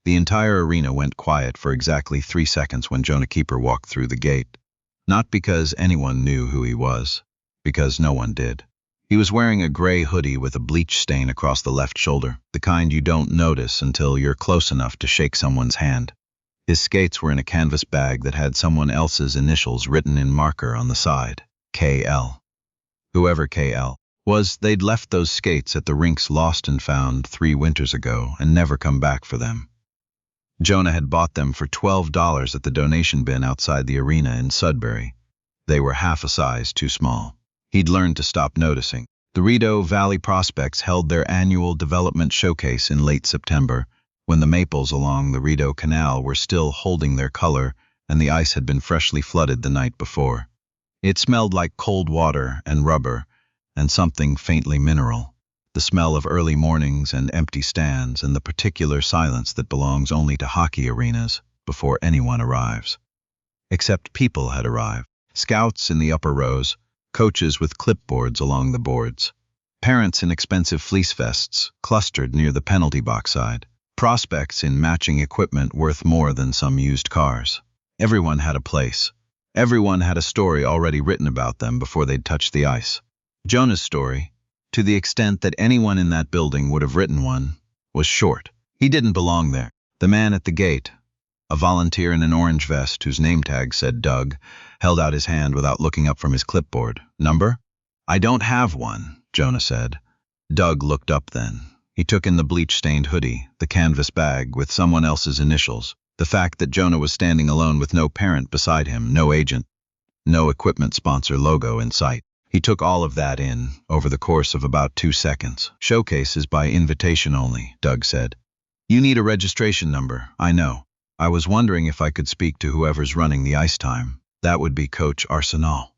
The entire arena went quiet for exactly 3 seconds when Jonah Keeper walked through the gate. Not because anyone knew who he was, because no one did. He was wearing a gray hoodie with a bleach stain across the left shoulder, the kind you don't notice until you're close enough to shake someone's hand. His skates were in a canvas bag that had someone else's initials written in marker on the side, KL. Whoever KL was, they'd left those skates at the rinks Lost and Found 3 winters ago and never come back for them. Jonah had bought them for $12 at the donation bin outside the arena in Sudbury. They were half a size too small. He'd learned to stop noticing. The Rideau Valley Prospects held their annual development showcase in late September, when the maples along the Rideau Canal were still holding their color and the ice had been freshly flooded the night before. It smelled like cold water and rubber and something faintly mineral, the smell of early mornings and empty stands and the particular silence that belongs only to hockey arenas before anyone arrives. Except people had arrived. Scouts in the upper rows, coaches with clipboards along the boards, parents in expensive fleece vests clustered near the penalty box side, prospects in matching equipment worth more than some used cars. Everyone had a place. Everyone had a story already written about them before they'd touched the ice. Jonah's story, to the extent that anyone in that building would have written one, was short. He didn't belong there. The man at the gate, a volunteer in an orange vest whose name tag said Doug, held out his hand without looking up from his clipboard. Number? I don't have one, Jonah said. Doug looked up then. He took in the bleach-stained hoodie, the canvas bag with someone else's initials, the fact that Jonah was standing alone with no parent beside him, no agent, no equipment sponsor logo in sight. He took all of that in over the course of about 2 seconds. Showcase is by invitation only, Doug said. You need a registration number, I know. I was wondering if I could speak to whoever's running the ice time. That would be Coach Arsenal.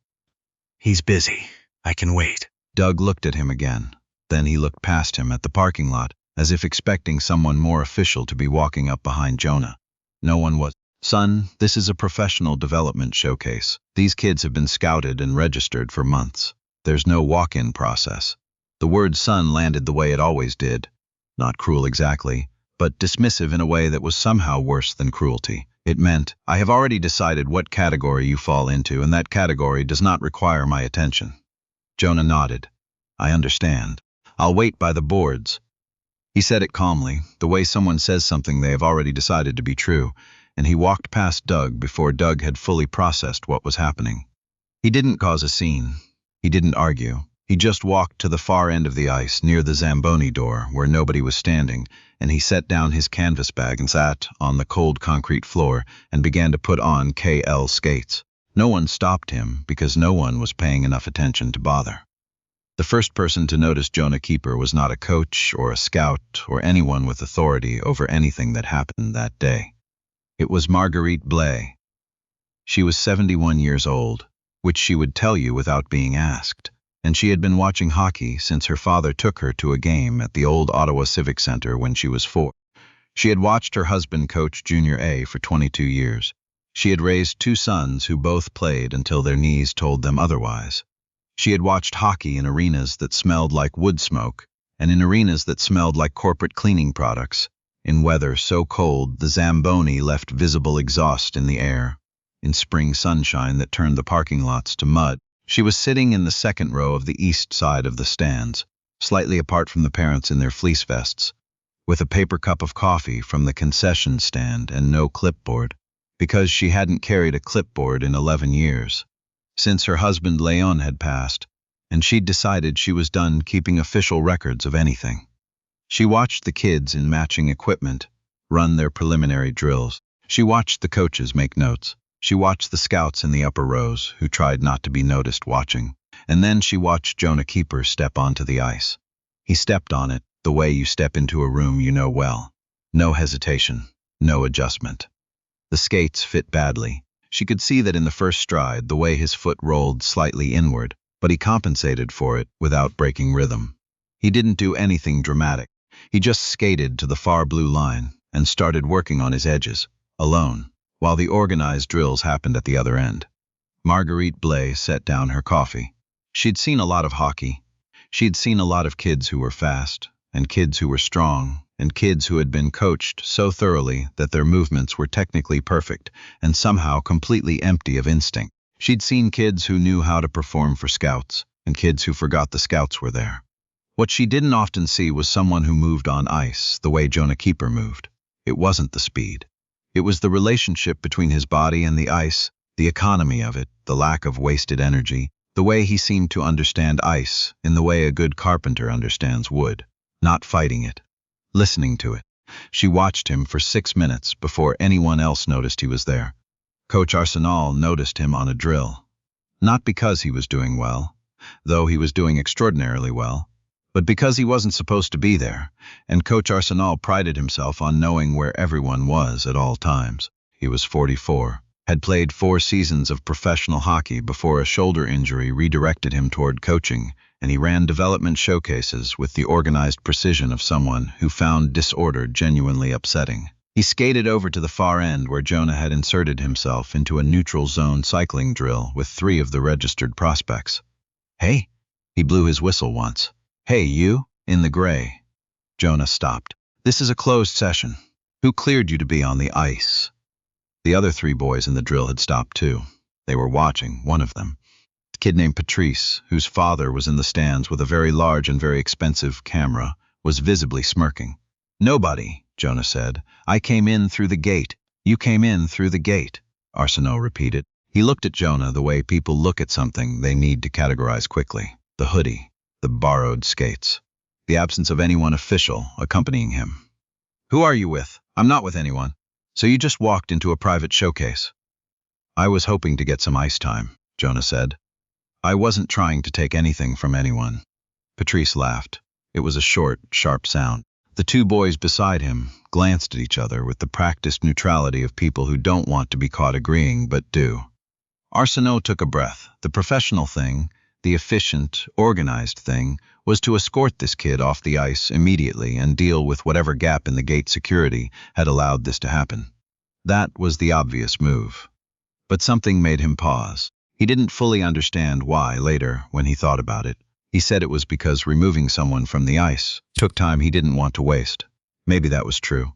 He's busy. I can wait. Doug looked at him again. Then he looked past him at the parking lot, as if expecting someone more official to be walking up behind Jonah. No one was. Son, this is a professional development showcase. These kids have been scouted and registered for months. There's no walk-in process. The word son landed the way it always did. Not cruel exactly, but dismissive in a way that was somehow worse than cruelty. It meant, I have already decided what category you fall into, and that category does not require my attention. Jonah nodded. I understand. I'll wait by the boards. He said it calmly, the way someone says something they have already decided to be true, and he walked past Doug before Doug had fully processed what was happening. He didn't cause a scene. He didn't argue. He just walked to the far end of the ice, near the Zamboni door, where nobody was standing, and he set down his canvas bag and sat on the cold concrete floor and began to put on KL skates. No one stopped him because no one was paying enough attention to bother. The first person to notice Jonah Keeper was not a coach or a scout or anyone with authority over anything that happened that day. It was Marguerite Blais. She was 71 years old, which she would tell you without being asked, and she had been watching hockey since her father took her to a game at the old Ottawa Civic Center when she was 4. She had watched her husband coach Junior A for 22 years. She had raised 2 sons who both played until their knees told them otherwise. She had watched hockey in arenas that smelled like wood smoke and in arenas that smelled like corporate cleaning products, in weather so cold the Zamboni left visible exhaust in the air, in spring sunshine that turned the parking lots to mud. She was sitting in the second row of the east side of the stands, slightly apart from the parents in their fleece vests, with a paper cup of coffee from the concession stand and no clipboard, because she hadn't carried a clipboard in 11 years. Since her husband Leon had passed, and she'd decided she was done keeping official records of anything. She watched the kids in matching equipment run their preliminary drills. She watched the coaches make notes. She watched the scouts in the upper rows, who tried not to be noticed watching. And then she watched Jonah Keeper step onto the ice. He stepped on it the way you step into a room you know well. No hesitation, no adjustment. The skates fit badly. She could see that in the first stride, the way his foot rolled slightly inward, but he compensated for it without breaking rhythm. He didn't do anything dramatic. He just skated to the far blue line and started working on his edges, alone, while the organized drills happened at the other end. Marguerite Blais set down her coffee. She'd seen a lot of hockey. She'd seen a lot of kids who were fast, and kids who were strong, and kids who had been coached so thoroughly that their movements were technically perfect and somehow completely empty of instinct. She'd seen kids who knew how to perform for scouts, and kids who forgot the scouts were there. What she didn't often see was someone who moved on ice the way Jonah Keeper moved. It wasn't the speed. It was the relationship between his body and the ice, the economy of it, the lack of wasted energy, the way he seemed to understand ice in the way a good carpenter understands wood, not fighting it, listening to it. She watched him for 6 minutes before anyone else noticed he was there. Coach Arsenal noticed him on a drill. Not because he was doing well, though he was doing extraordinarily well, but because he wasn't supposed to be there, and Coach Arsenal prided himself on knowing where everyone was at all times. He was 44, had played 4 seasons of professional hockey before a shoulder injury redirected him toward coaching, and he ran development showcases with the organized precision of someone who found disorder genuinely upsetting. He skated over to the far end where Jonah had inserted himself into a neutral zone cycling drill with 3 of the registered prospects. "Hey," he blew his whistle once. "Hey, you, in the gray." Jonah stopped. "This is a closed session. Who cleared you to be on the ice?" The other 3 boys in the drill had stopped too. They were watching, one of them. A kid named Patrice, whose father was in the stands with a very large and very expensive camera, was visibly smirking. "Nobody," Jonah said. "I came in through the gate." "You came in through the gate," Arsenault repeated. He looked at Jonah the way people look at something they need to categorize quickly. The hoodie, the borrowed skates, the absence of anyone official accompanying him. "Who are you with?" "I'm not with anyone." "So you just walked into a private showcase?" "I was hoping to get some ice time," Jonah said. "I wasn't trying to take anything from anyone." Patrice laughed. It was a short, sharp sound. The 2 boys beside him glanced at each other with the practiced neutrality of people who don't want to be caught agreeing but do. Arsenault took a breath. The professional thing, the efficient, organized thing, was to escort this kid off the ice immediately and deal with whatever gap in the gate security had allowed this to happen. That was the obvious move. But something made him pause. He didn't fully understand why later, when he thought about it. He said it was because removing someone from the ice took time he didn't want to waste. Maybe that was true.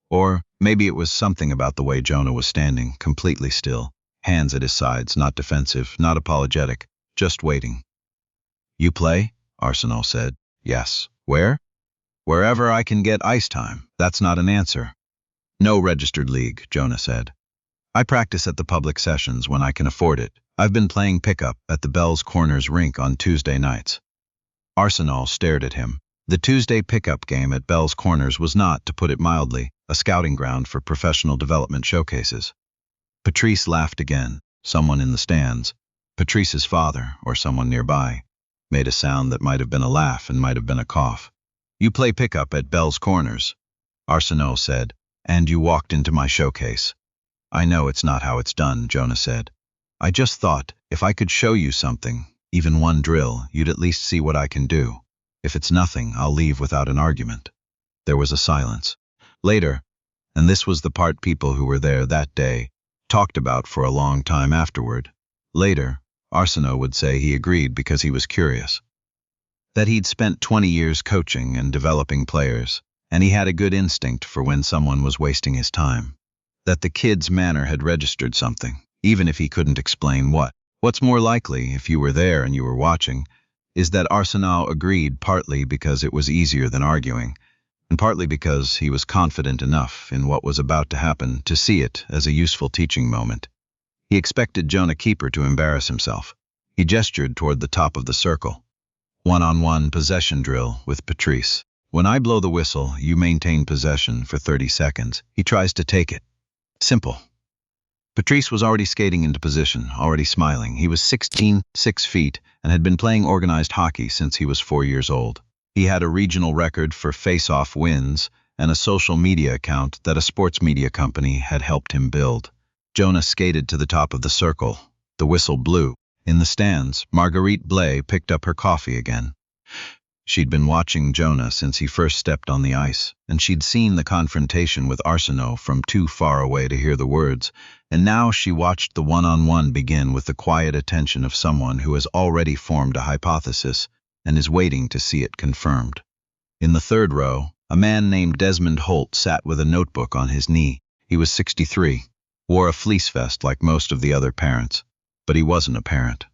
Or maybe it was something about the way Jonah was standing, completely still, hands at his sides, not defensive, not apologetic, just waiting. "You play?" Arsenault said. "Yes." "Where?" "Wherever I can get ice time." "That's not an answer." "No registered league," Jonah said. "I practice at the public sessions when I can afford it. I've been playing pickup at the Bell's Corners rink on Tuesday nights." Arsenault stared at him. The Tuesday pickup game at Bell's Corners was not, to put it mildly, a scouting ground for professional development showcases. Patrice laughed again. Someone in the stands, Patrice's father or someone nearby, made a sound that might have been a laugh and might have been a cough. "You play pickup at Bell's Corners," Arsenault said, "and you walked into my showcase." "I know it's not how it's done," Jonah said. "I just thought, if I could show you something, even one drill, you'd at least see what I can do. If it's nothing, I'll leave without an argument." There was a silence. Later, and this was the part people who were there that day talked about for a long time afterward, later, Arsenault would say he agreed because he was curious. That he'd spent 20 years coaching and developing players, and he had a good instinct for when someone was wasting his time. That the kid's manner had registered something, even if he couldn't explain what. What's more likely, if you were there and you were watching, is that Arsenault agreed partly because it was easier than arguing, and partly because he was confident enough in what was about to happen to see it as a useful teaching moment. He expected Jonah Keeper to embarrass himself. He gestured toward the top of the circle. "One-on-one possession drill with Patrice. When I blow the whistle, you maintain possession for 30 seconds. He tries to take it. Simple." Patrice was already skating into position, already smiling. He was 16, 6 feet, and had been playing organized hockey since he was 4 years old. He had a regional record for face-off wins and a social media account that a sports media company had helped him build. Jonah skated to the top of the circle. The whistle blew. In the stands, Marguerite Blais picked up her coffee again. She'd been watching Jonah since he first stepped on the ice, and she'd seen the confrontation with Arsenault from too far away to hear the words, and now she watched the one-on-one begin with the quiet attention of someone who has already formed a hypothesis and is waiting to see it confirmed. In the third row, a man named Desmond Holt sat with a notebook on his knee. He was 63, wore a fleece vest like most of the other parents, but he wasn't a parent.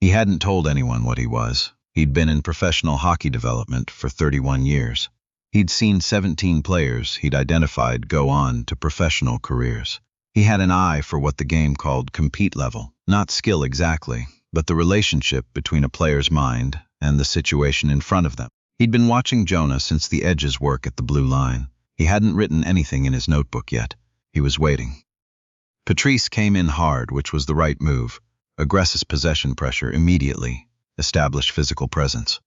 He hadn't told anyone what he was. He'd been in professional hockey development for 31 years. He'd seen 17 players he'd identified go on to professional careers. He had an eye for what the game called compete level, not skill exactly, but the relationship between a player's mind and the situation in front of them. He'd been watching Jonah since the Edge's work at the blue line. He hadn't written anything in his notebook yet. He was waiting. Patrice came in hard, which was the right move. Aggressive possession pressure immediately. Establish physical presence.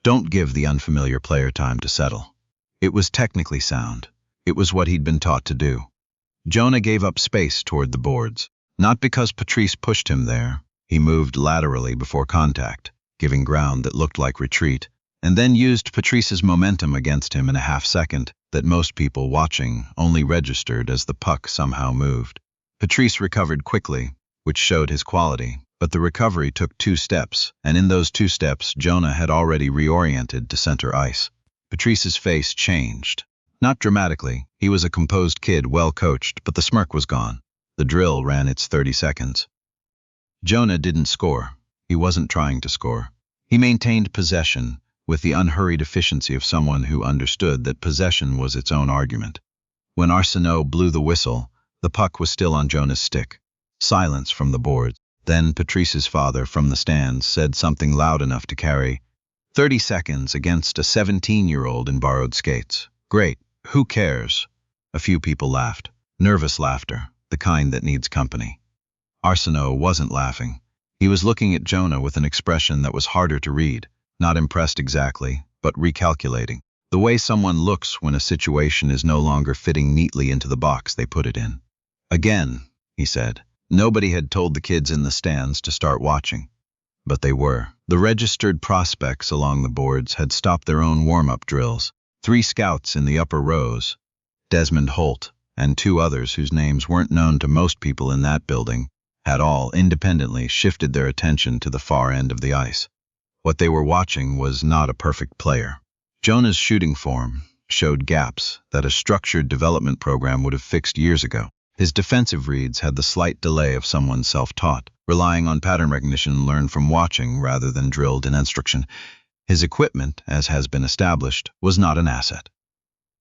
Don't give the unfamiliar player time to settle. It was technically sound. It was what he'd been taught to do. Jonah gave up space toward the boards. Not because Patrice pushed him there. He moved laterally before contact, giving ground that looked like retreat, and then used Patrice's momentum against him in a half-second that most people watching only registered as the puck somehow moved. Patrice recovered quickly, which showed his quality, but the recovery took 2 steps, and in those 2 steps Jonah had already reoriented to center ice. Patrice's face changed. Not dramatically. He was a composed kid, well coached, but the smirk was gone. The drill ran its 30 seconds. Jonah didn't score. He wasn't trying to score. He maintained possession with the unhurried efficiency of someone who understood that possession was its own argument. When Arsenault blew the whistle, the puck was still on Jonah's stick. Silence from the boards. Then Patrice's father from the stands said something loud enough to carry 30 seconds against a 17-year-old in borrowed skates. Great. Who cares? A few people laughed. Nervous laughter, the kind that needs company. Arsenault wasn't laughing. He was looking at Jonah with an expression that was harder to read. Not impressed exactly, but recalculating. The way someone looks when a situation is no longer fitting neatly into the box they put it in. Again, he said. Nobody had told the kids in the stands to start watching. But they were. The registered prospects along the boards had stopped their own warm-up drills. 3 scouts in the upper rows, Desmond Holt, and 2 others whose names weren't known to most people in that building, had all independently shifted their attention to the far end of the ice. What they were watching was not a perfect player. Jonah's shooting form showed gaps that a structured development program would have fixed years ago. His defensive reads had the slight delay of someone self-taught, relying on pattern recognition learned from watching rather than drilled in instruction. His equipment, as has been established, was not an asset.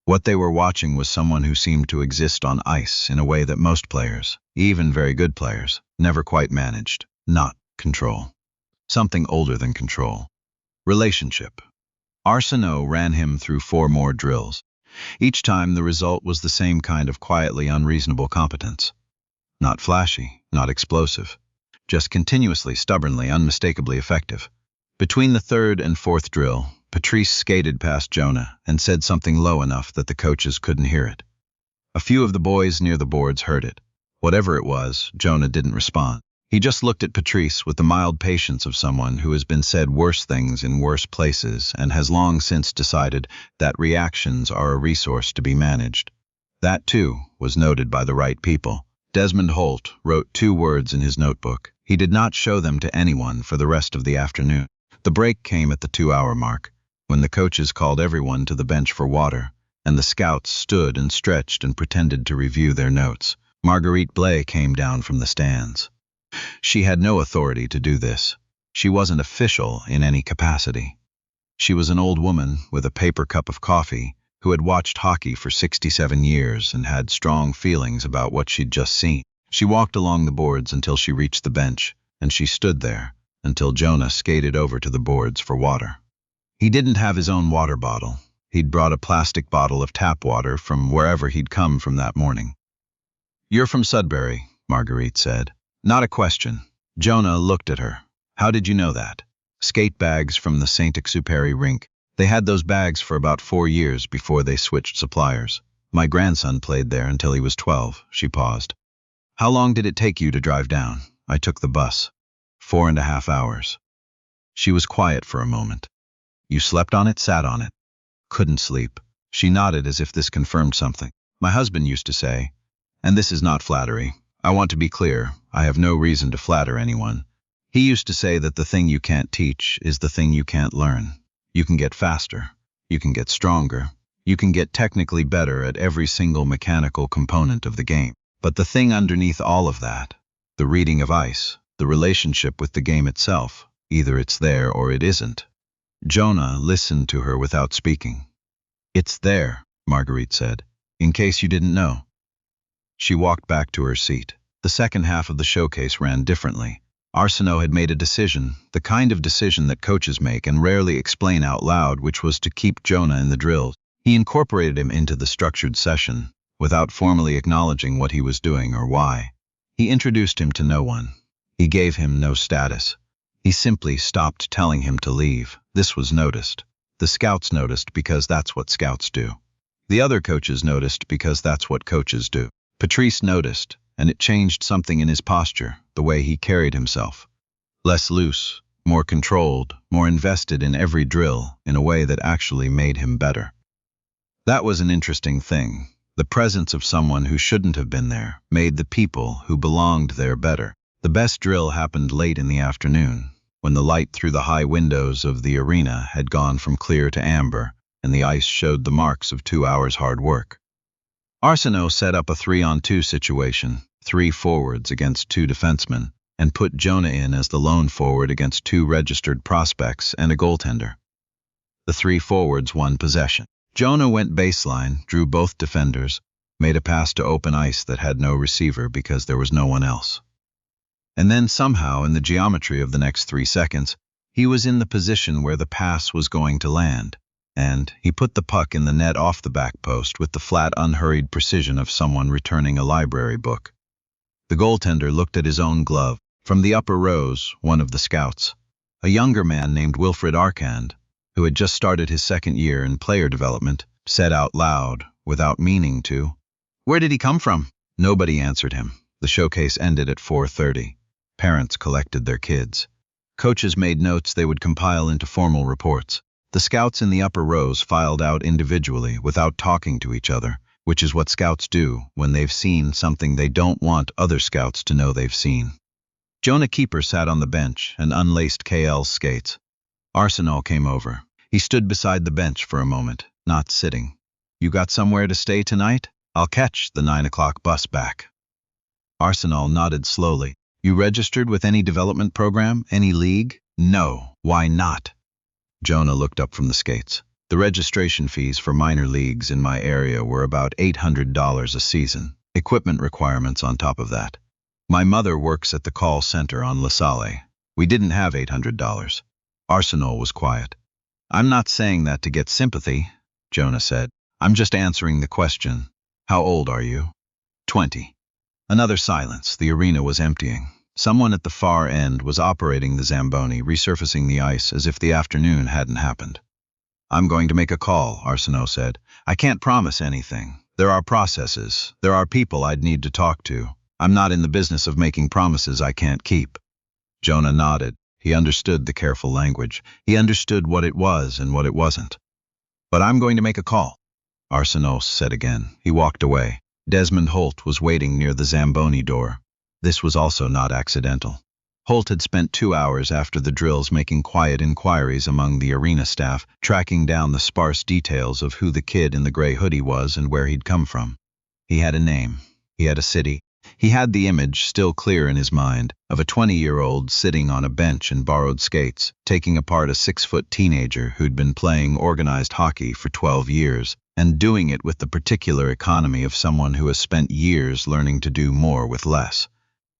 What they were watching was someone who seemed to exist on ice in a way that most players, even very good players, never quite managed. Not control. Something older than control. Relationship. Arsenault ran him through 4 more drills. Each time the result was the same kind of quietly unreasonable competence. Not flashy, not explosive. Just continuously, stubbornly, unmistakably effective. Between the 3rd and 4th drill, Patrice skated past Jonah and said something low enough that the coaches couldn't hear it. A few of the boys near the boards heard it. Whatever it was, Jonah didn't respond. He just looked at Patrice with the mild patience of someone who has been said worse things in worse places and has long since decided that reactions are a resource to be managed. That, too, was noted by the right people. Desmond Holt wrote 2 words in his notebook. He did not show them to anyone for the rest of the afternoon. The break came at the 2-hour mark, when the coaches called everyone to the bench for water, and the scouts stood and stretched and pretended to review their notes. Marguerite Blais came down from the stands. She had no authority to do this. She wasn't official in any capacity. She was an old woman with a paper cup of coffee who had watched hockey for 67 years and had strong feelings about what she'd just seen. She walked along the boards until she reached the bench, and she stood there until Jonah skated over to the boards for water. He didn't have his own water bottle. He'd brought a plastic bottle of tap water from wherever he'd come from that morning. "You're from Sudbury," Marguerite said. Not a question. Jonah looked at her. "How did you know that?" "Skate bags from the Saint-Exupéry rink. They had those bags for about 4 years before they switched suppliers. My grandson played there until he was 12. She paused. "How long did it take you to drive down?" "I took the bus. 4.5 hours. She was quiet for a moment. "You slept on it, sat on it?" "Couldn't sleep." She nodded as if this confirmed something. "My husband used to say, and this is not flattery. I want to be clear. I have no reason to flatter anyone. He used to say that the thing you can't teach is the thing you can't learn. You can get faster. You can get stronger. You can get technically better at every single mechanical component of the game. But the thing underneath all of that, the reading of ice, the relationship with the game itself, either it's there or it isn't. Jonah listened to her without speaking. It's there, Marguerite said, in case you didn't know. She walked back to her seat. The second half of the showcase ran differently. Arsenault had made a decision, the kind of decision that coaches make and rarely explain out loud, which was to keep Jonah in the drills. He incorporated him into the structured session, without formally acknowledging what he was doing or why. He introduced him to no one. He gave him no status. He simply stopped telling him to leave. This was noticed. The scouts noticed because that's what scouts do. The other coaches noticed because that's what coaches do. Patrice noticed, and it changed something in his posture, the way he carried himself. Less loose, more controlled, more invested in every drill in a way that actually made him better. That was an interesting thing. The presence of someone who shouldn't have been there made the people who belonged there better. The best drill happened late in the afternoon, when the light through the high windows of the arena had gone from clear to amber, and the ice showed the marks of 2 hours' hard work. Arsenault set up a 3-on-2 situation, 3 forwards against 2 defensemen, and put Jonah in as the lone forward against 2 registered prospects and a goaltender. The 3 forwards won possession. Jonah went baseline, drew both defenders, made a pass to open ice that had no receiver because there was no one else. And then somehow, in the geometry of the next 3 seconds, he was in the position where the pass was going to land, and he put the puck in the net off the back post with the flat, unhurried precision of someone returning a library book. The goaltender looked at his own glove. From the upper rows, one of the scouts, a younger man named Wilfred Arcand, who had just started his 2nd year in player development, said out loud, without meaning to, "Where did he come from?" Nobody answered him. The showcase ended at 4:30. Parents collected their kids. Coaches made notes they would compile into formal reports. The scouts in the upper rows filed out individually without talking to each other, which is what scouts do when they've seen something they don't want other scouts to know they've seen. Jonah Keeper sat on the bench and unlaced KL's skates. Arsenault came over. He stood beside the bench for a moment, not sitting. "You got somewhere to stay tonight? I'll catch the 9 o'clock bus back." Arsenault nodded slowly. "You registered with any development program, any league?" "No. Why not?" Jonah looked up from the skates. The registration fees for minor leagues in my area were about $800 a season, equipment requirements on top of that. My mother works at the call center on La Salle. We didn't have $800. Arsenault was quiet. "I'm not saying that to get sympathy," Jonah said. "I'm just answering the question. How old are you?" 20. Another silence. The arena was emptying. Someone at the far end was operating the Zamboni, resurfacing the ice as if the afternoon hadn't happened. "I'm going to make a call," Arsenault said. "I can't promise anything. There are processes. There are people I'd need to talk to. I'm not in the business of making promises I can't keep." Jonah nodded. He understood the careful language. He understood what it was and what it wasn't. "But I'm going to make a call," Arsenault said again. He walked away. Desmond Holt was waiting near the Zamboni door. This was also not accidental. Holt had spent 2 hours after the drills making quiet inquiries among the arena staff, tracking down the sparse details of who the kid in the gray hoodie was and where he'd come from. He had a name. He had a city. He had the image, still clear in his mind, of a 20-year-old sitting on a bench in borrowed skates, taking apart a 6-foot teenager who'd been playing organized hockey for 12 years, and doing it with the particular economy of someone who has spent years learning to do more with less.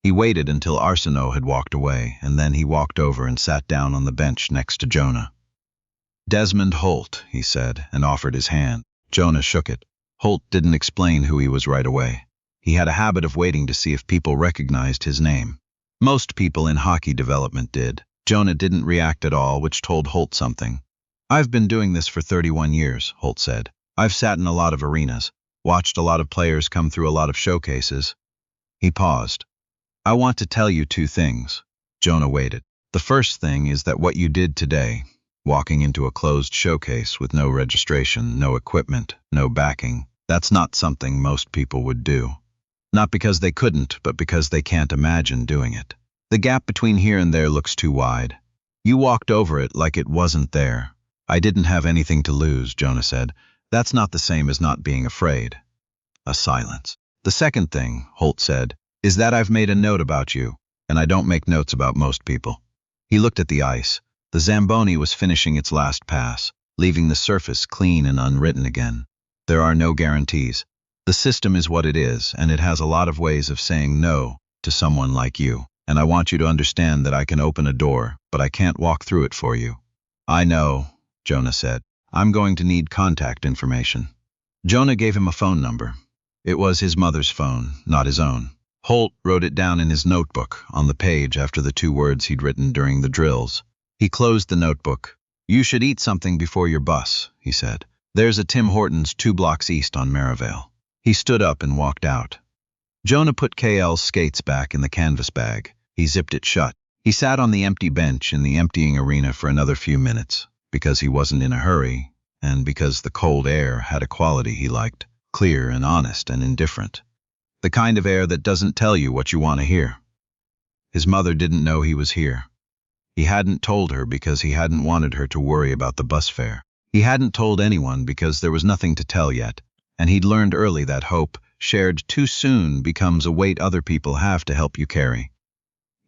He waited until Arsenault had walked away, and then he walked over and sat down on the bench next to Jonah. "Desmond Holt," he said, and offered his hand. Jonah shook it. Holt didn't explain who he was right away. He had a habit of waiting to see if people recognized his name. Most people in hockey development did. Jonah didn't react at all, which told Holt something. "I've been doing this for 31 years, Holt said. "I've sat in a lot of arenas, watched a lot of players come through a lot of showcases." He paused. "I want to tell you 2 things. Jonah waited. "The first thing is that what you did today, walking into a closed showcase with no registration, no equipment, no backing, that's not something most people would do. Not because they couldn't, but because they can't imagine doing it. The gap between here and there looks too wide. You walked over it like it wasn't there. I didn't have anything to lose, Jonah said. That's not the same as not being afraid. A silence. The second thing, Holt said, is that I've made a note about you, and I don't make notes about most people. He looked at the ice. The Zamboni was finishing its last pass, leaving the surface clean and unwritten again. There are no guarantees. The system is what it is, and it has a lot of ways of saying no to someone like you. And I want you to understand that I can open a door, but I can't walk through it for you. I know, Jonah said. I'm going to need contact information. Jonah gave him a phone number. It was his mother's phone, not his own. Holt wrote it down in his notebook, on the page after the 2 words he'd written during the drills. He closed the notebook. You should eat something before your bus, he said. There's a Tim Hortons 2 blocks east on Merivale. He stood up and walked out. Jonah put KL's skates back in the canvas bag. He zipped it shut. He sat on the empty bench in the emptying arena for another few minutes, because he wasn't in a hurry, and because the cold air had a quality he liked, clear and honest and indifferent. The kind of air that doesn't tell you what you want to hear. His mother didn't know he was here. He hadn't told her because he hadn't wanted her to worry about the bus fare. He hadn't told anyone because there was nothing to tell yet, and he'd learned early that hope, shared too soon, becomes a weight other people have to help you carry.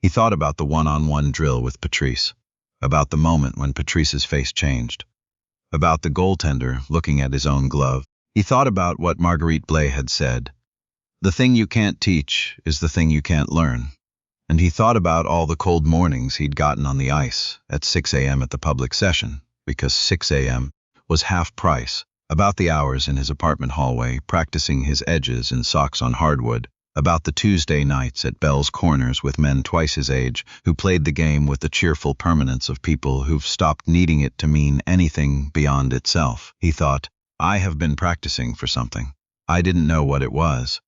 He thought about the one-on-one drill with Patrice, about the moment when Patrice's face changed, about the goaltender looking at his own glove. He thought about what Marguerite Blay had said. The thing you can't teach is the thing you can't learn. And he thought about all the cold mornings he'd gotten on the ice at 6 a.m. at the public session, because 6 a.m. was half price, about the hours in his apartment hallway practicing his edges in socks on hardwood, about the Tuesday nights at Bell's Corners with men twice his age who played the game with the cheerful permanence of people who've stopped needing it to mean anything beyond itself. He thought, I have been practicing for something. I didn't know what it was.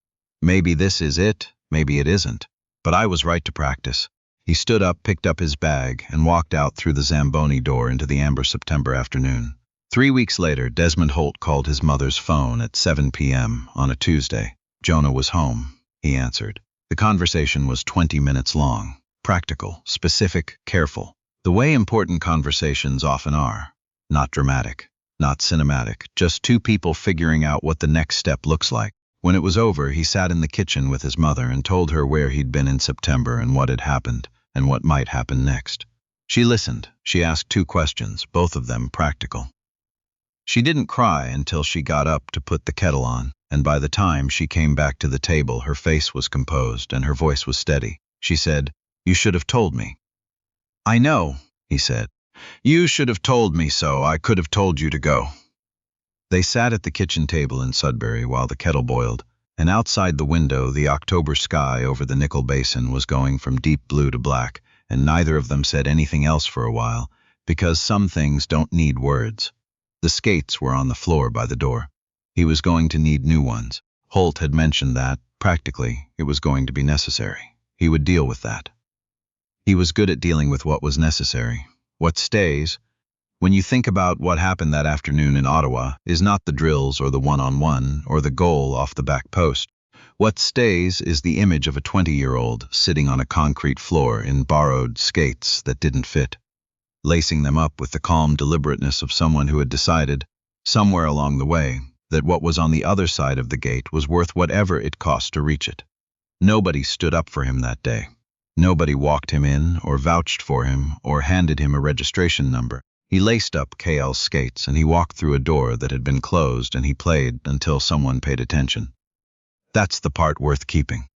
Maybe this is it, maybe it isn't. But I was right to practice. He stood up, picked up his bag, and walked out through the Zamboni door into the amber September afternoon. 3 weeks later, Desmond Holt called his mother's phone at 7 p.m. on a Tuesday. Jonah was home, he answered. The conversation was 20 minutes long, practical, specific, careful. The way important conversations often are. Not dramatic, not cinematic, just 2 people figuring out what the next step looks like. When it was over, he sat in the kitchen with his mother and told her where he'd been in September and what had happened, and what might happen next. She listened. She asked 2 questions, both of them practical. She didn't cry until she got up to put the kettle on, and by the time she came back to the table, her face was composed and her voice was steady. She said, You should have told me. I know, he said. You should have told me so. I could have told you to go. They sat at the kitchen table in Sudbury while the kettle boiled, and outside the window the October sky over the Nickel Basin was going from deep blue to black, and neither of them said anything else for a while, because some things don't need words. The skates were on the floor by the door. He was going to need new ones. Holt had mentioned that, practically, it was going to be necessary. He would deal with that. He was good at dealing with what was necessary. What stays, when you think about what happened that afternoon in Ottawa, is not the drills or the one-on-one or the goal off the back post. What stays is the image of a 20-year-old sitting on a concrete floor in borrowed skates that didn't fit, lacing them up with the calm deliberateness of someone who had decided, somewhere along the way, that what was on the other side of the gate was worth whatever it cost to reach it. Nobody stood up for him that day. Nobody walked him in or vouched for him or handed him a registration number. He laced up KL's skates and he walked through a door that had been closed and he played until someone paid attention. That's the part worth keeping.